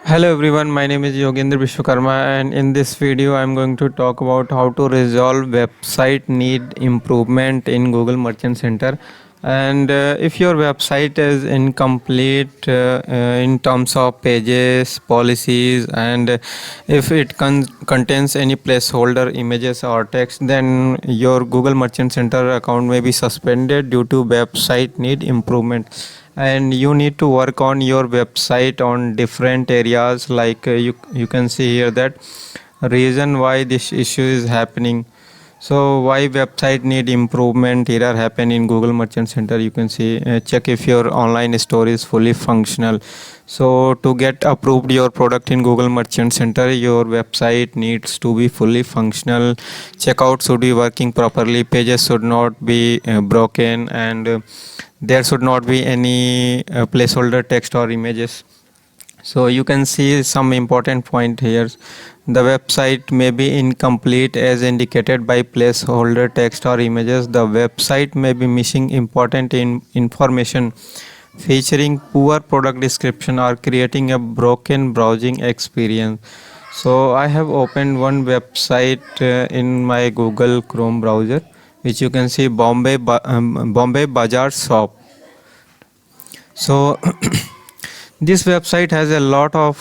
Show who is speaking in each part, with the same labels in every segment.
Speaker 1: Hello everyone, my name is Yogendra Vishwakarma, and in this video I'm going to talk about how to resolve website need improvement in Google Merchant Center. And if your website is incomplete in terms of pages, policies, and if it contains any placeholder images or text, then your Google Merchant Center account may be suspended due to website need improvement. And you need to work on your website on different areas, like you can see here that reason why this issue is happening. So why website need improvement error happen in Google Merchant Center, you can see check if your online store is fully functional. So to get approved your product in Google Merchant Center, your website needs to be fully functional. Checkout should be working properly, pages should not be broken, and there should not be any placeholder text or images. So you can see some important point here. The website may be incomplete as indicated by placeholder text or images. The website may be missing important information, featuring poor product description or creating a broken browsing experience. So I have opened one website in my Google Chrome browser, which you can see Bombay Bazaar shop. So this website has a lot of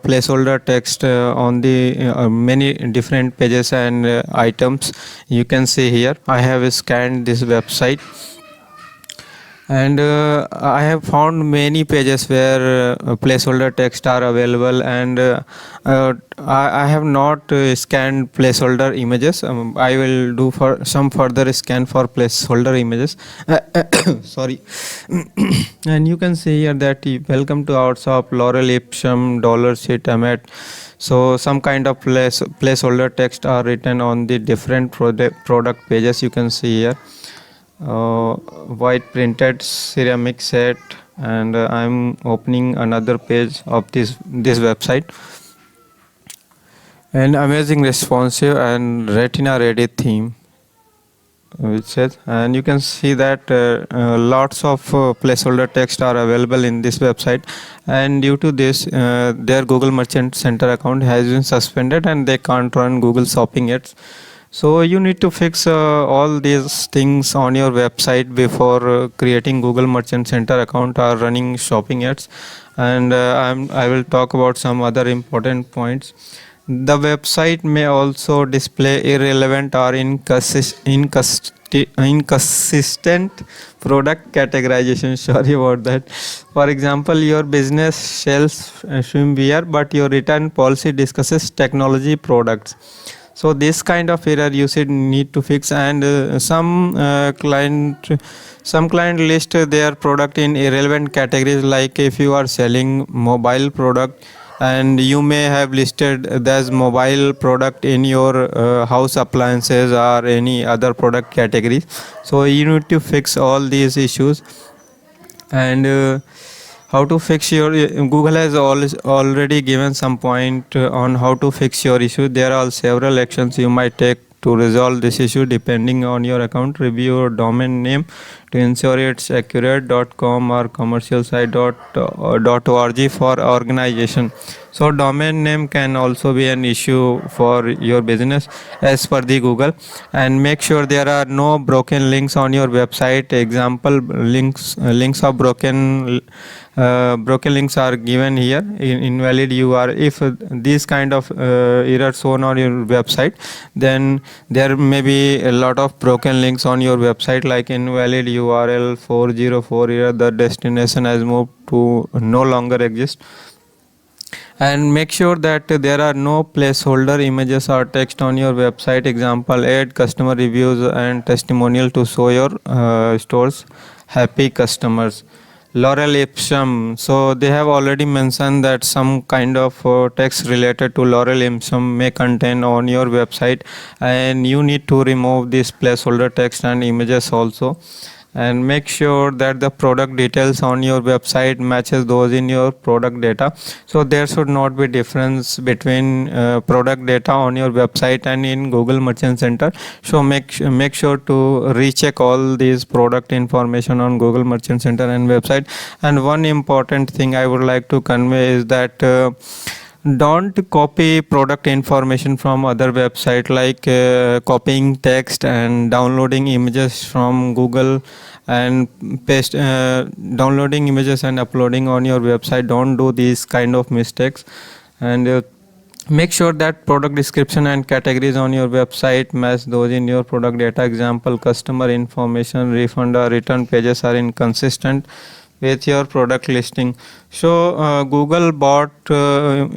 Speaker 1: placeholder text on the many different pages and items. You can see here I have scanned this website, and I have found many pages where placeholder text are available, and I have not scanned placeholder images. I will do for some further scan for placeholder images. Sorry. And you can see here that welcome to our shop, Laurel Ipsum, Dollar Sheet Amet. So some kind of placeholder text are written on the different product pages. You can see here white printed ceramic set, and I'm opening another page of this website. An amazing responsive and retina ready theme, which says, and you can see that lots of placeholder text are available in this website, and due to this their Google Merchant Center account has been suspended and they can't run Google Shopping ads. So you need to fix all these things on your website before creating Google Merchant Center account or running shopping ads. And I will talk about some other important points. The website may also display irrelevant or inconsistent product categorization. Sorry about that. For example, your business sells swimwear, but your return policy discusses technology products. So this kind of error you should need to fix. And some client list their product in irrelevant categories, like if you are selling mobile product and you may have listed as mobile product in your house appliances or any other product categories. So you need to fix all these issues. And how to fix your Google has already given some point on how to fix your issue. There are several actions you might take to resolve this issue depending on your account. Review your domain name to ensure it's accurate. .com or commercial site .org for organization. So domain name can also be an issue for your business as per the Google. And make sure there are no broken links on your website. Example links of broken links are given here. Invalid URL. If these kind of errors shown on your website, then there may be a lot of broken links on your website, like invalid URL 404 error, the destination has moved to no longer exist. And make sure that there are no placeholder images or text on your website. Example, add customer reviews and testimonial to show your store's happy customers. Laurel Ipsum, so they have already mentioned that some kind of text related to Laurel Ipsum may contain on your website, and you need to remove this placeholder text and images also. and make sure that the product details on your website matches those in your product data. So there should not be difference between product data on your website and in Google Merchant Center. So make sure to recheck all these product information on Google Merchant Center and website. And one important thing I would like to convey is that don't copy product information from other website, like copying text and downloading images from Google and paste downloading images and uploading on your website. Don't do these kind of mistakes. And make sure that product description and categories on your website match those in your product data. Example, customer information, refund or return pages are inconsistent with your product listing. So Google bot verify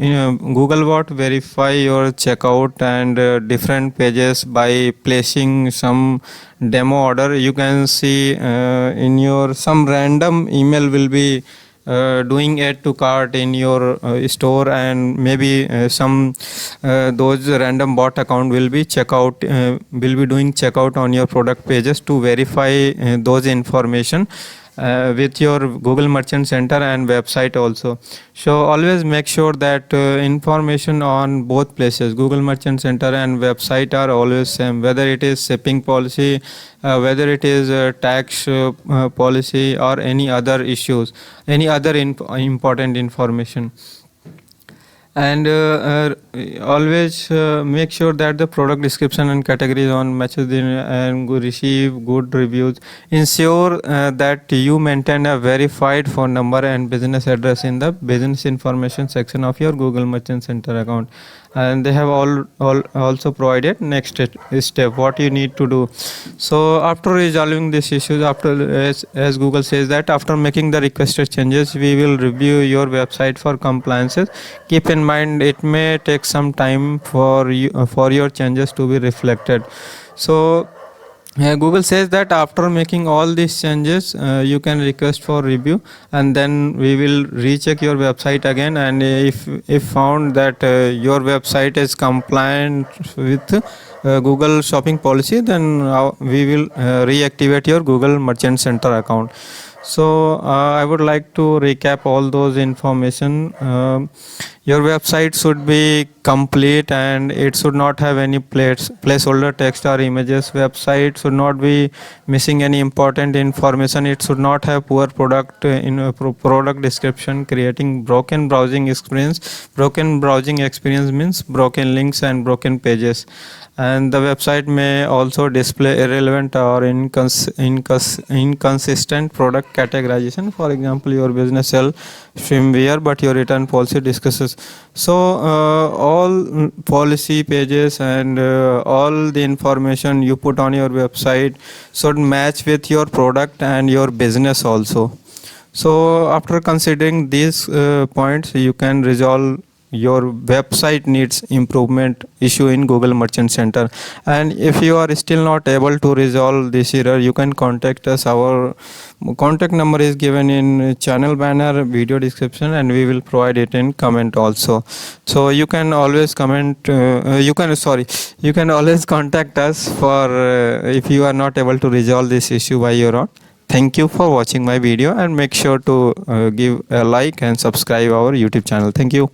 Speaker 1: your checkout and different pages by placing some demo order. You can see in your some random email will be doing add to cart in your store, and maybe some those random bot account will be doing checkout on your product pages to verify those information with your Google Merchant Center and website also. So always make sure that information on both places, Google Merchant Center and website, are always same, whether it is shipping policy, whether it is tax policy, or any other issues, any other important information. And always make sure that the product description and categories on matches and receive good reviews. Ensure that you maintain a verified phone number and business address in the business information section of your Google Merchant Center account. And they have also provided next step what you need to do. So after resolving these issues, as Google says that after making the requested changes, we will review your website for compliances. Keep in mind it may take some time for your changes to be reflected. So Google says that after making all these changes, you can request for review, and then we will recheck your website again. And if found that your website is compliant with Google shopping policy, then we will reactivate your Google Merchant Center account. So I would like to recap all those information. Your website should be complete and it should not have any placeholder text or images. Website should not be missing any important information. It should not have poor product product description, creating broken browsing experience. Broken browsing experience means broken links and broken pages. And the website may also display irrelevant or inconsistent product categorization. For example, your business sells swimwear, but your return policy discusses. So all policy pages and all the information you put on your website should match with your product and your business also. So after considering these points, you can resolve your website needs improvement issue in Google Merchant Center. And if you are still not able to resolve this error, you can contact us. Our contact number is given in channel banner, video description, and we will provide it in comment also. So you can always you can always contact us for if you are not able to resolve this issue by your own. Thank you for watching my video, and make sure to give a like and subscribe our YouTube channel. Thank you.